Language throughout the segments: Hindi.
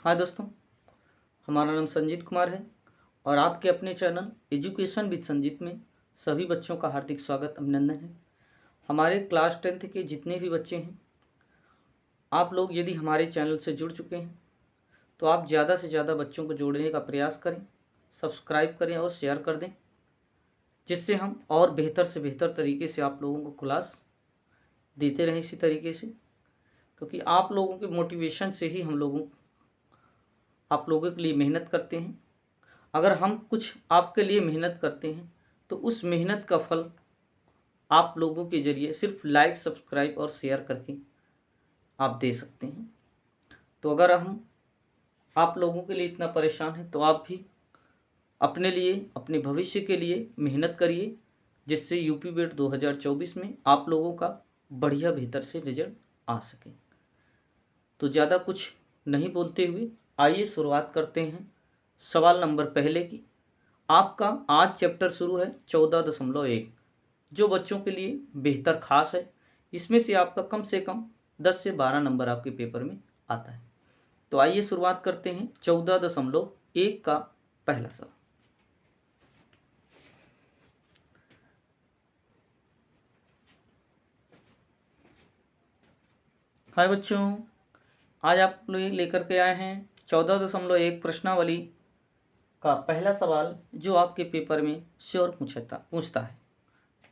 हाय दोस्तों, हमारा नाम संजीत कुमार है और आपके अपने चैनल एजुकेशन विद संजीत में सभी बच्चों का हार्दिक स्वागत अभिनंदन है। हमारे क्लास 10th के जितने भी बच्चे हैं, आप लोग यदि हमारे चैनल से जुड़ चुके हैं तो आप ज़्यादा से ज़्यादा बच्चों को जोड़ने का प्रयास करें, सब्सक्राइब करें और शेयर कर दें, जिससे हम और बेहतर से बेहतर तरीके से आप लोगों को क्लास देते रहें इसी तरीके से, क्योंकि आप लोगों के मोटिवेशन से ही हम आप लोगों के लिए मेहनत करते हैं। अगर हम कुछ आपके लिए मेहनत करते हैं तो उस मेहनत का फल आप लोगों के ज़रिए सिर्फ लाइक, सब्सक्राइब और शेयर करके आप दे सकते हैं। तो अगर हम आप लोगों के लिए इतना परेशान हैं तो आप भी अपने लिए, अपने भविष्य के लिए मेहनत करिए, जिससे यूपी बीएड 2024 में आप लोगों का बढ़िया बेहतर से रिजल्ट आ सके। तो ज़्यादा कुछ नहीं बोलते हुए आइए शुरुआत करते हैं सवाल नंबर पहले की। आपका आज चैप्टर शुरू है 14.1, जो बच्चों के लिए बेहतर खास है। इसमें से आपका कम से कम 10 से 12 नंबर आपके पेपर में आता है। तो आइए शुरुआत करते हैं 14.1 का पहला सवाल। हाय बच्चों, आज आप लोग लेकर के आए हैं 14.1 प्रश्नावली का पहला सवाल, जो आपके पेपर में श्योर पूछता है।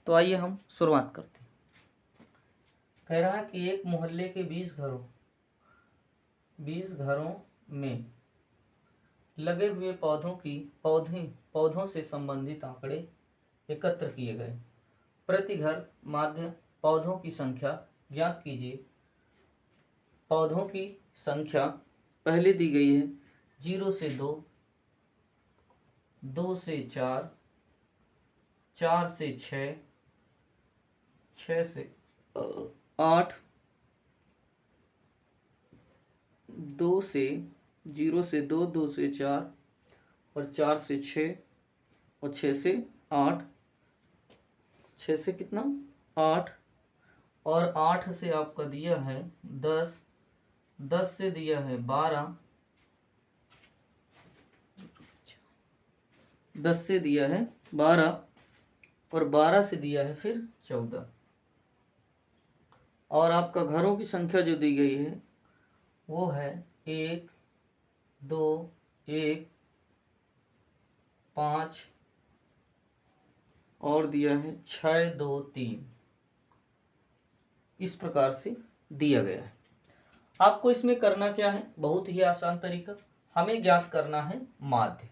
तो आइए हम शुरुआत करते हैं। कह रहा है कि एक मोहल्ले के 20 घरों में लगे हुए पौधों से संबंधित आंकड़े एकत्र किए गए। प्रति घर माध्य पौधों की संख्या ज्ञात कीजिए। पौधों की संख्या पहले दी गई है 0 से 2, 2 से 4, 4 से 6, 6 से 8, 2 से 0 से 2, 2 से 4 और 4 से 6 और 6 से 8, 6 से कितना 8 और 8 से आपका दिया है 10, 10 से दिया है 12, 10 से दिया है 12 और 12 से दिया है फिर 14। और आपका घरों की संख्या जो दी गई है वो है 1, 2, 1, 5 और दिया है 6, 2, 3। इस प्रकार से दिया गया है। आपको इसमें करना क्या है, बहुत ही आसान तरीका। हमें ज्ञात करना है माध्य।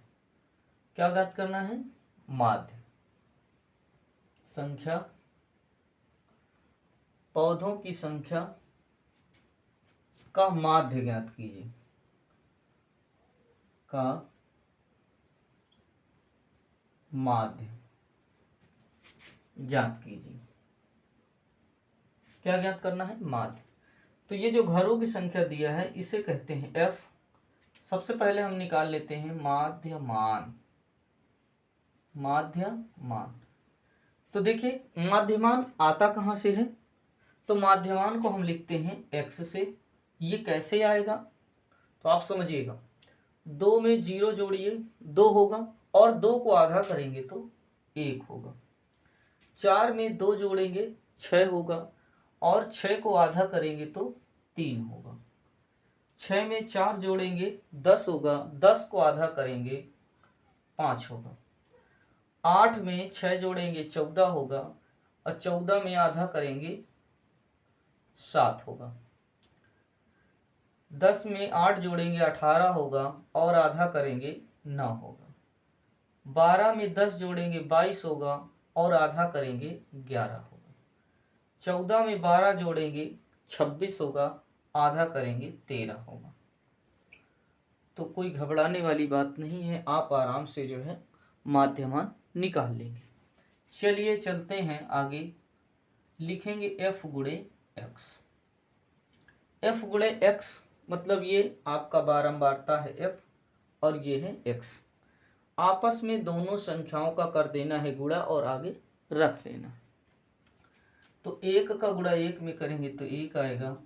क्या ज्ञात करना है? माध्य। संख्या, पौधों की संख्या का माध्य ज्ञात कीजिए। का माध्य ज्ञात कीजिए। क्या ज्ञात करना है? माध्य। तो ये जो घरों की संख्या दिया है इसे कहते हैं एफ। सबसे पहले हम निकाल लेते हैं माध्यमान। माध्यमान। तो देखिए माध्यमान आता कहां से है? तो माध्यमान को हम लिखते हैं x से। ये कैसे आएगा तो आप समझिएगा। 2 में 0 जोड़िए 2 होगा और 2 को आधा करेंगे तो 1 होगा। 4 में 2 जोड़ेंगे 6 होगा और 6 को आधा करेंगे तो 3 होगा। 6 में 4 जोड़ेंगे 10 होगा, 10 को आधा करेंगे 5 होगा। 8 में 6 जोड़ेंगे 14 होगा और 14 में आधा करेंगे 7 होगा। 10 में 8 जोड़ेंगे 18 होगा और आधा करेंगे 9 होगा। 12 में 10 जोड़ेंगे 22 होगा और आधा करेंगे 11 होगा। 14 में 12 जोड़ेंगे 26 होगा, आधा करेंगे 13 होगा। तो कोई घबराने वाली बात नहीं है, आप आराम से जो है माध्यमान निकाल लेंगे। चलिए चलते हैं आगे। लिखेंगे f गुणे x। f गुणे x मतलब ये आपका बारंबारता है f और ये है x। आपस में दोनों संख्याओं का कर देना है गुणा और आगे रख लेना। तो 1 का गुणा 1 में करेंगे तो 1 आएगा,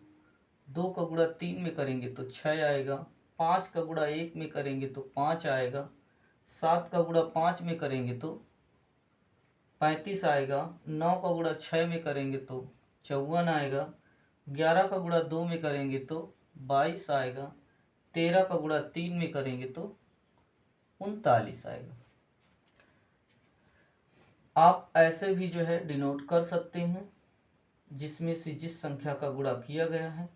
2 का गुणा 3 में करेंगे तो 6 आएगा, 5 का गुणा 1 में करेंगे तो 5 आएगा, 7 का गुणा 5 में करेंगे तो 35 आएगा, 9 का गुणा 6 में करेंगे तो 54 आएगा, 11 का गुणा 2 में करेंगे तो 22 आएगा, 13 का गुणा 3 में करेंगे तो 39 आएगा। आप ऐसे भी जो है डिनोट कर सकते हैं, जिसमें से जिस संख्या का गुणा किया गया है।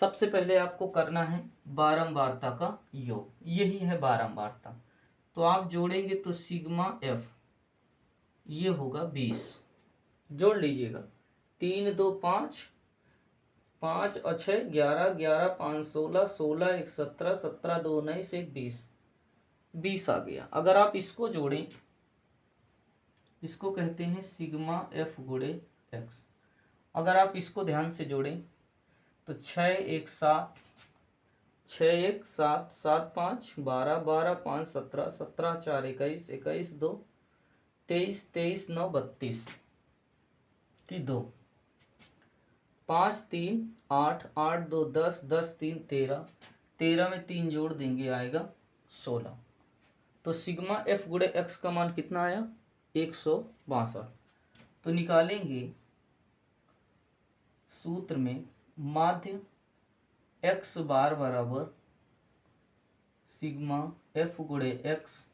सबसे पहले आपको करना है बारंबारता का योग, यही है बारंबारता। तो आप जोड़ेंगे तो सिग्मा एफ ये होगा 20, जोड़ लीजिएगा। 3 2 5, 5 और 6 11, 11 5 16, 16 1 17, 17 2 19 1 20, 20 आ गया। अगर आप इसको जोड़ें, इसको कहते हैं सिग्मा एफ गुणे एक्स। अगर आप इसको ध्यान से जोड़ें तो 6 1 7, 6 1 7, 7 5 12, 12 5 17, 17 4 21, 21 2 23, 23 9 32 की 2, 5 3 8, 8 2 10, 10 3 13, 13 में 3 जोड़ देंगे आएगा 16। तो सिग्मा एफ गुणे एक्स का मान कितना आया? 162। तो निकालेंगे सूत्र में माध्य एक्स बार बराबर सिग्मा एफ गुणे एक्स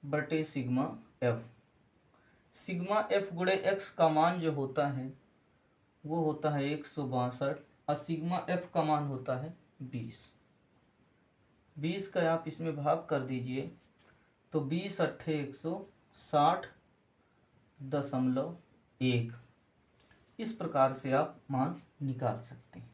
बटे सिग्मा एफ। सिग्मा एफ गुणे एक्स का मान जो होता है वो होता है 162 और सिग्मा एफ का मान होता है 20। 20 का आप इसमें भाग कर दीजिए तो 20 अट्ठे 160.1। इस प्रकार से आप मान निकाल सकते हैं।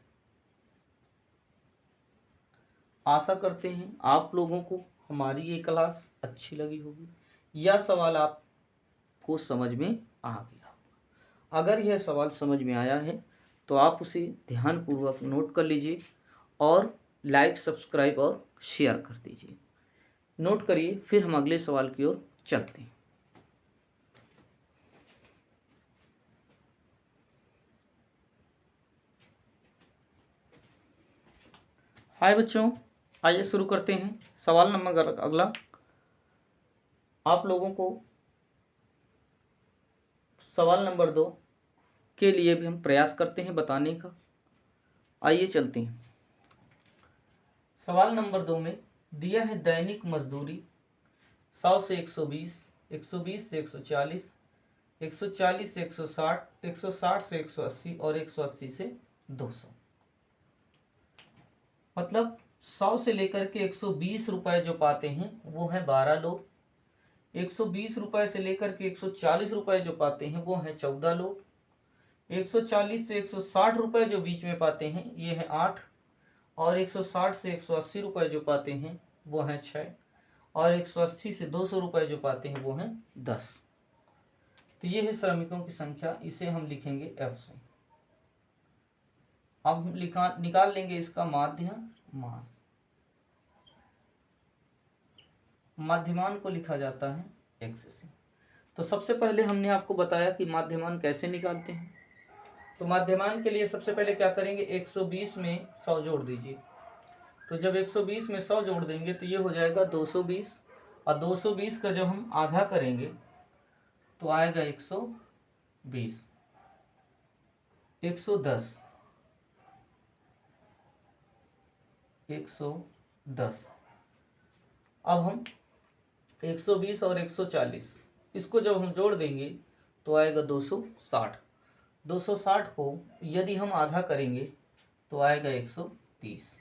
आशा करते हैं आप लोगों को हमारी ये क्लास अच्छी लगी होगी, यह सवाल आपको समझ में आ गया। अगर यह सवाल समझ में आया है तो आप उसे ध्यानपूर्वक नोट कर लीजिए और लाइक सब्सक्राइब और शेयर कर दीजिए। नोट करिए, फिर हम अगले सवाल की ओर चलते हैं। हाय बच्चों, आइए शुरू करते हैं। सवाल नंबर अगला आप लोगों को सवाल नंबर 2 के लिए भी हम प्रयास करते हैं बताने का। आइए चलते हैं। सवाल नंबर 2 में दिया है दैनिक मजदूरी 100 से 120, 120 से 140, 140 से 160, 160 से 180 और 180 से 200। मतलब 100 से लेकर के 120 रुपए जो पाते हैं वो हैं 12 लोग, 120 रुपए से लेकर के 140 रुपए जो पाते हैं वो हैं 14 लोग, 140 से 160 रुपए जो बीच में पाते हैं ये हैं 8, और 160 से 180 रुपए जो पाते हैं वो हैं 6, और 180 से 200 रुपए जो पाते हैं वो हैं 10। तो ये है श्रमिकों की संख्या, इसे हम लिखेंगे एफ से। अब हम निकाल लेंगे इसका माध्यमान। माध्यमान को लिखा जाता है एक्स से। तो सबसे पहले हमने आपको बताया कि माध्यमान कैसे निकालते हैं। तो माध्यमान के लिए सबसे पहले क्या करेंगे, 120 में 100 जोड़ दीजिए। तो जब 120 में 100 जोड़ देंगे तो ये हो जाएगा 220, और 220 का जब हम आधा करेंगे तो आएगा 120, 110, 110। अब हम 120 और 140 इसको जब हम जोड़ देंगे तो आएगा 260। 260 को यदि हम आधा करेंगे तो आएगा 130।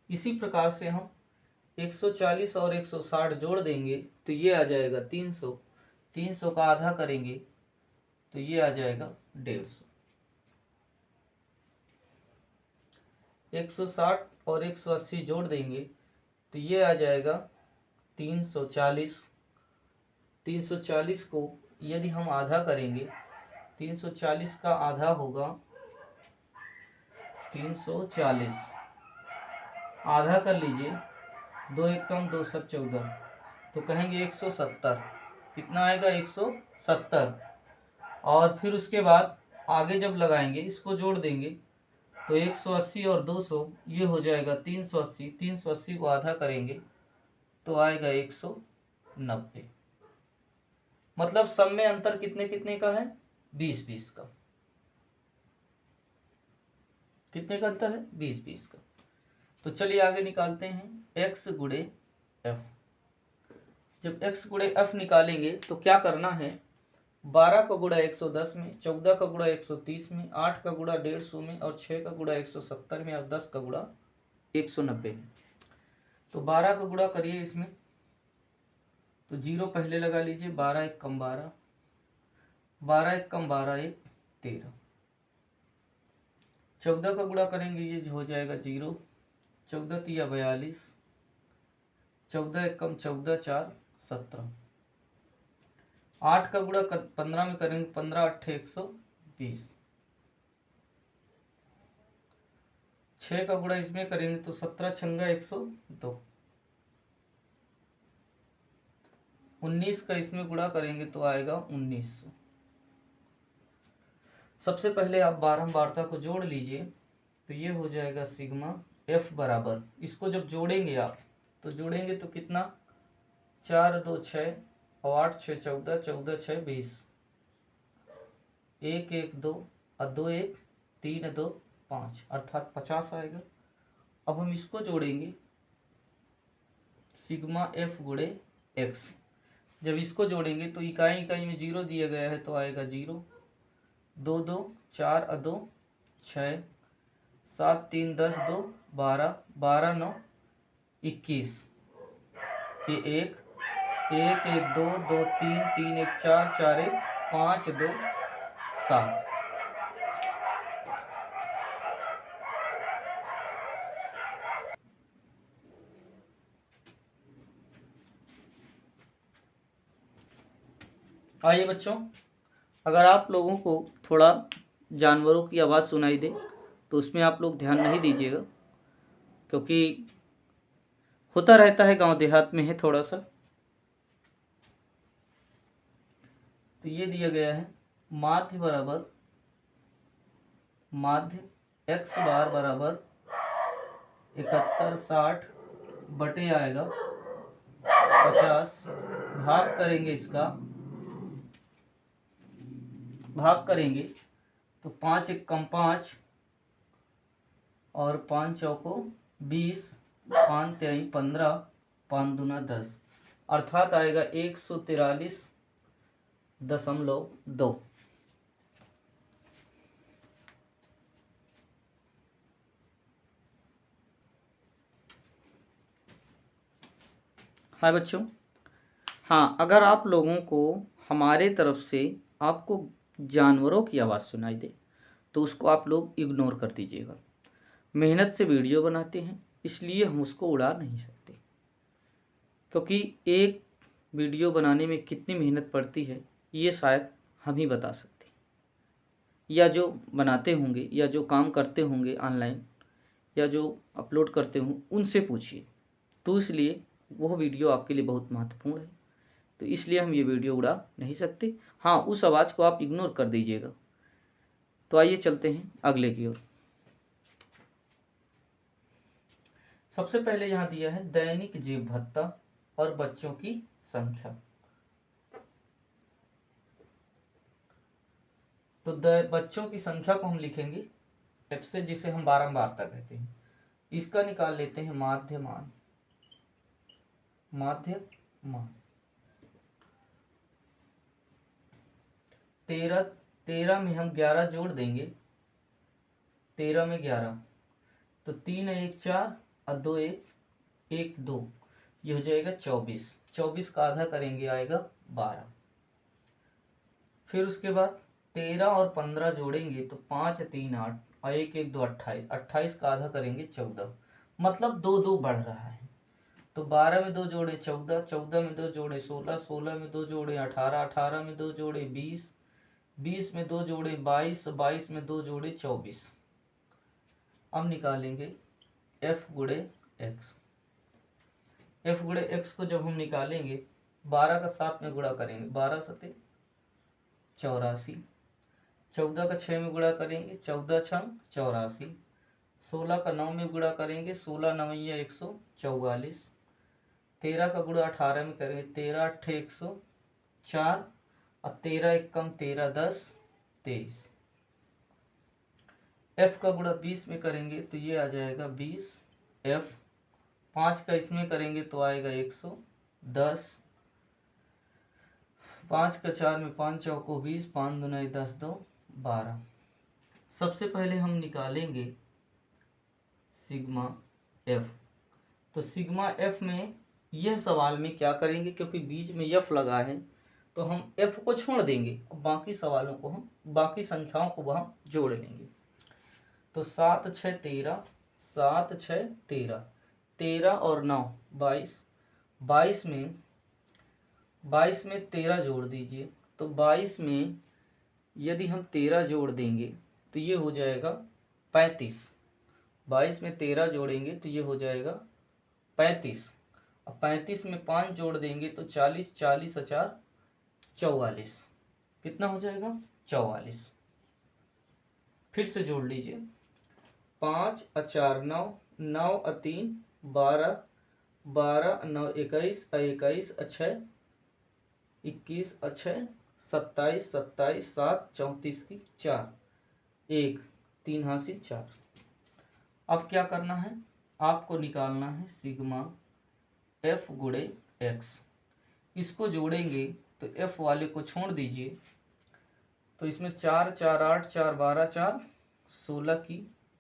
इसी प्रकार से हम 140 और 160 जोड़ देंगे तो ये आ जाएगा 300। 300 का आधा करेंगे तो ये आ जाएगा 150। 160 और 180 जोड़ देंगे तो ये आ जाएगा 340। 340 को यदि हम आधा करेंगे, 340 का आधा होगा 340, आधा कर लीजिए, 2 एक कम 2 7 14, तो कहेंगे 170। कितना आएगा 170। और फिर उसके बाद आगे जब लगाएंगे इसको जोड़ देंगे तो 180 और 200 ये हो जाएगा 380। 380 को आधा करेंगे तो आएगा 190। मतलब सब में अंतर कितने कितने का है? 20-20 का। कितने का अंतर है? 20-20 का। तो चलिए आगे निकालते हैं x गुणे f। जब x गुणे f निकालेंगे तो क्या करना है? 12 का गुणा 110 में, 14 का गुणा 130 में, 8 का गुणा 150 में और 6 का गुणा 170 में और 10 का गुणा 190 में। तो 12 का गुणा करिए इसमें, तो 0 पहले लगा लीजिए। 12 एक कम 12, 12 एक कम 12 एक 13। 14 का गुणा करेंगे ये हो जाएगा 0, 14 तिया 42, 14 एक कम 14 4 17। 8 का गुणा 15 में करेंगे, 15 8 120। 6 का गुणा इसमें करेंगे तो 17 छंगा 102। 19 का इसमें गुणा करेंगे तो आएगा 1900। सबसे पहले आप बारंबारता को जोड़ लीजिए, तो ये हो जाएगा सिग्मा एफ बराबर, इसको जब जोड़ेंगे आप तो जोड़ेंगे तो कितना? 4 2 6 और 8 6 14, 14 6 20, 1 1 2 और 2 1 3 2 5 अर्थात 50 आएगा। अब हम इसको जोड़ेंगे सिग्मा एफ गुणे एक्स। जब इसको जोड़ेंगे तो इकाई इकाई में 0 दिया गया है तो आएगा 0, 2 2 4 और 2 6, 7 3 10 2 12, 12 9 21 के 1 1 1 2 2 3 3 1 4 4 1 5 2 7। आइए बच्चों, अगर आप लोगों को थोड़ा जानवरों की आवाज़ सुनाई दे तो उसमें आप लोग ध्यान नहीं दीजिएगा, क्योंकि होता रहता है, गांव देहात में है थोड़ा सा। तो ये दिया गया है माध्य बराबर माध्य x बार बराबर 71 60 बटे आएगा 50। भाग करेंगे, इसका भाग करेंगे तो 5 एक कम 5 और 5 चौको 20, 5 तिहाई 15, 5 दूना 10 अर्थात आएगा 143.2। हाँ बच्चों, हाँ, अगर आप लोगों को हमारे तरफ से आपको जानवरों की आवाज़ सुनाई दे तो उसको आप लोग इग्नोर कर दीजिएगा। मेहनत से वीडियो बनाते हैं इसलिए हम उसको उड़ा नहीं सकते, क्योंकि एक वीडियो बनाने में कितनी मेहनत पड़ती है ये शायद हम ही बता सकते हैं, या जो बनाते होंगे या जो काम करते होंगे ऑनलाइन या जो अपलोड करते हों उनसे पूछिए। तो इसलिए वह वीडियो आपके लिए बहुत महत्वपूर्ण है, तो इसलिए हम ये वीडियो उड़ा नहीं सकते। हाँ, उस आवाज़ को आप इग्नोर कर दीजिएगा। तो आइए चलते हैं अगले की ओर। सबसे पहले यहाँ दिया है दैनिक जीव भत्ता और बच्चों की संख्या। तो बच्चों की संख्या को हम लिखेंगे एफ से, जिसे हम बारंबारता कहते हैं। इसका निकाल लेते हैं माध्यमान। माध्यमान 13 में हम 11 जोड़ देंगे, 13 में 11 तो 3 1 4 और 2 1 1 2, ये हो जाएगा 24। 24 का आधा करेंगे आएगा 12। फिर उसके बाद 13 और 15 जोड़ेंगे तो 5 3 8 और 1 1 2 28। 28 का आधा करेंगे 14, मतलब 2 2 बढ़ रहा है। तो 12 में 2 जोड़े 14, 14 में 2 जोड़े 16, 16 में 2 जोड़े 18, 18 में 2 जोड़े 20, 20 में 2 जोड़े 22, 22 में 2 जोड़े 24। अब निकालेंगे f गुणे x। f गुणे x को जब हम निकालेंगे 12 का 7 में गुणा करेंगे, 12 सते 84, 14 का 6 में गुणा करेंगे, 14 छंग 84, 16 का 9 में गुणा करेंगे 16 नवैया 144। 13 का गुणा 18 में करेंगे 13 अट्ठे 104 और 13 एक कम 13 10 23। f का गुणा 20 में करेंगे तो ये आ जाएगा 20 f। 5 का इसमें करेंगे तो आएगा 110। 5 का 4 में 5 चौको 20, 5 दूना 10 2 12। सबसे पहले हम निकालेंगे सिग्मा एफ। तो सिग्मा एफ में यह सवाल में क्या करेंगे, क्योंकि बीच में एफ लगा है तो हम एफ को छोड़ देंगे, बाकी सवालों को हम बाकी संख्याओं को हम जोड़ लेंगे। तो 7 6 13, 7 6 13, 13 और 9 22, 22 में 13 जोड़ दीजिए। तो 22 में यदि हम 13 जोड़ देंगे तो ये हो जाएगा 35। 22 में 13 जोड़ेंगे तो ये हो जाएगा 35। अब 35 में 5 जोड़ देंगे तो 40, 40 4 44। कितना हो जाएगा 44। फिर से जोड़ लीजिए। 5 4 9, 9 3 12, 12 9 21, 21 6 21 6 27, 27 7 34 की 4, 1 3 हासिल 4। अब क्या करना है, आपको निकालना है सिग्मा एफ गुणे एक्स। इसको जोड़ेंगे तो एफ वाले को छोड़ दीजिए। तो इसमें 4 4 8 4 12 4 16 की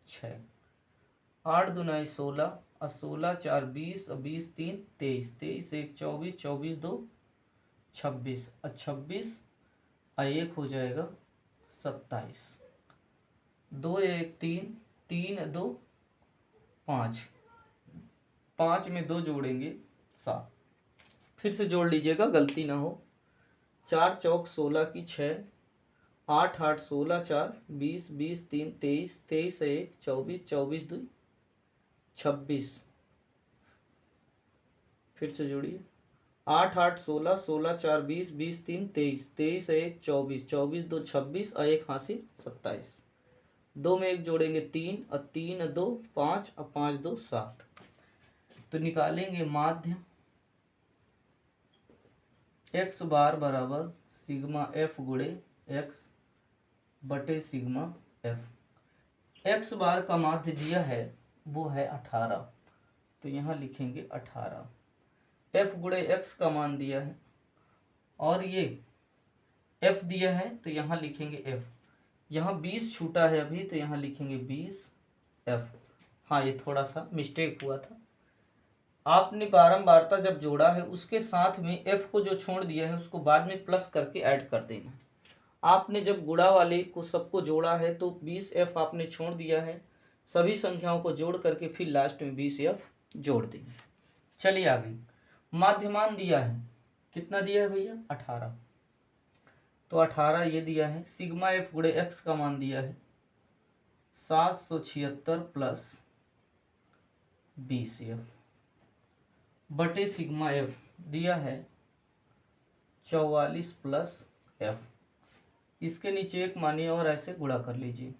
6, 8 दूना 16 और 16 4 20 और 20 3 23, 23 1 24, 24 2 26 और 26 और 1 हो जाएगा 27। 2 1 3, 3 2 5, 5 में 2 जोड़ेंगे 7। फिर से जोड़ लीजिएगा, गलती ना हो। 4 चौक 16 की 6, 8 8 16 4 20, 20 3 23, 23 1 24, 24 2 26। फिर से जोड़िए। 8 8 16, 16 4 20, 20 3 23, 23 1 24, 24 2 26 और 1 हासिल 27। 2 में 1 जोड़ेंगे 3 और 3 2 5 और 5 2 7। तो निकालेंगे माध्य x बार बराबर सिग्मा एफ गुणे एक्स बटे सिग्मा एफ। x बार का माध्य दिया है वो है 18, तो यहाँ लिखेंगे 18। f गुणे x का मान दिया है और ये f दिया है तो यहाँ लिखेंगे f। यहाँ 20 छूटा है अभी तो यहाँ लिखेंगे 20 f। हाँ, ये थोड़ा सा मिस्टेक हुआ था। आपने बारंबारता जब जोड़ा है उसके साथ में f को जो छोड़ दिया है उसको बाद में प्लस करके ऐड कर देना। आपने जब गुणा वाले को सबको जोड़ा है तो 20f आपने छोड़ दिया है, सभी संख्याओं को जोड़ करके फिर लास्ट में 20f जोड़ देंगे। चलिए आगे। माध्यमान दिया है, कितना दिया है भैया 18, तो 18 ये दिया है। सिग्मा एफ गुणे एक्स का मान दिया है 776 प्लस 20f बटे सिग्मा एफ दिया है 44 प्लस एफ। इसके नीचे एक मानिए और ऐसे गुणा कर लीजिए।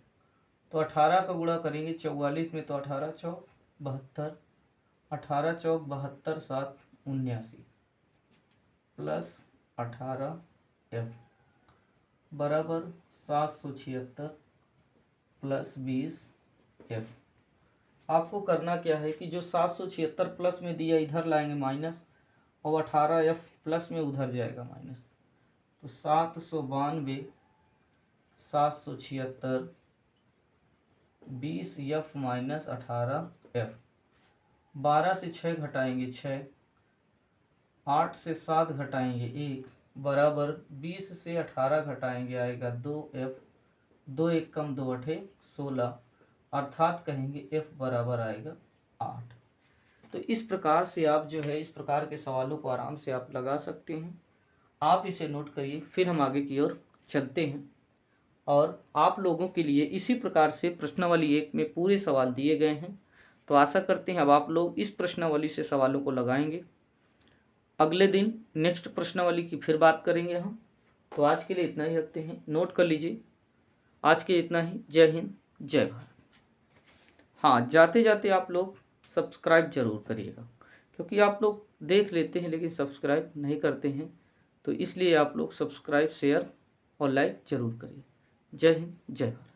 तो 18 का गुणा करेंगे 44 में तो 18 चौक 72, 18 चौक 72 7 79 प्लस 18f बराबर 776 प्लस 20f। आपको करना क्या है कि जो 776 प्लस में दिया इधर लाएंगे माइनस और 18f प्लस में उधर जाएगा माइनस। तो 792 776 20f माइनस 18f। 12 से 6 घटाएंगे 6, 8 से 7 घटाएंगे 1 बराबर 20 से 18 घटाएंगे आएगा 2f। 2 1 कम 2 8 16, अर्थात कहेंगे f बराबर आएगा 8। तो इस प्रकार से आप जो है इस प्रकार के सवालों को आराम से आप लगा सकते हैं। आप इसे नोट करिए, फिर हम आगे की ओर चलते हैं। और आप लोगों के लिए इसी प्रकार से प्रश्नावली 1 में पूरे सवाल दिए गए हैं। तो आशा करते हैं अब आप लोग इस प्रश्नावली से सवालों को लगाएंगे। अगले दिन नेक्स्ट प्रश्नावली की फिर बात करेंगे हम। तो आज के लिए इतना ही रखते हैं, नोट कर लीजिए। आज के इतना ही। जय हिंद, जय भारत। हाँ, जाते जाते आप लोग सब्सक्राइब ज़रूर करिएगा, क्योंकि आप लोग देख लेते हैं लेकिन सब्सक्राइब नहीं करते हैं, तो इसलिए आप लोग सब्सक्राइब, शेयर और लाइक ज़रूर करिए। जय हिंद, जय भारत।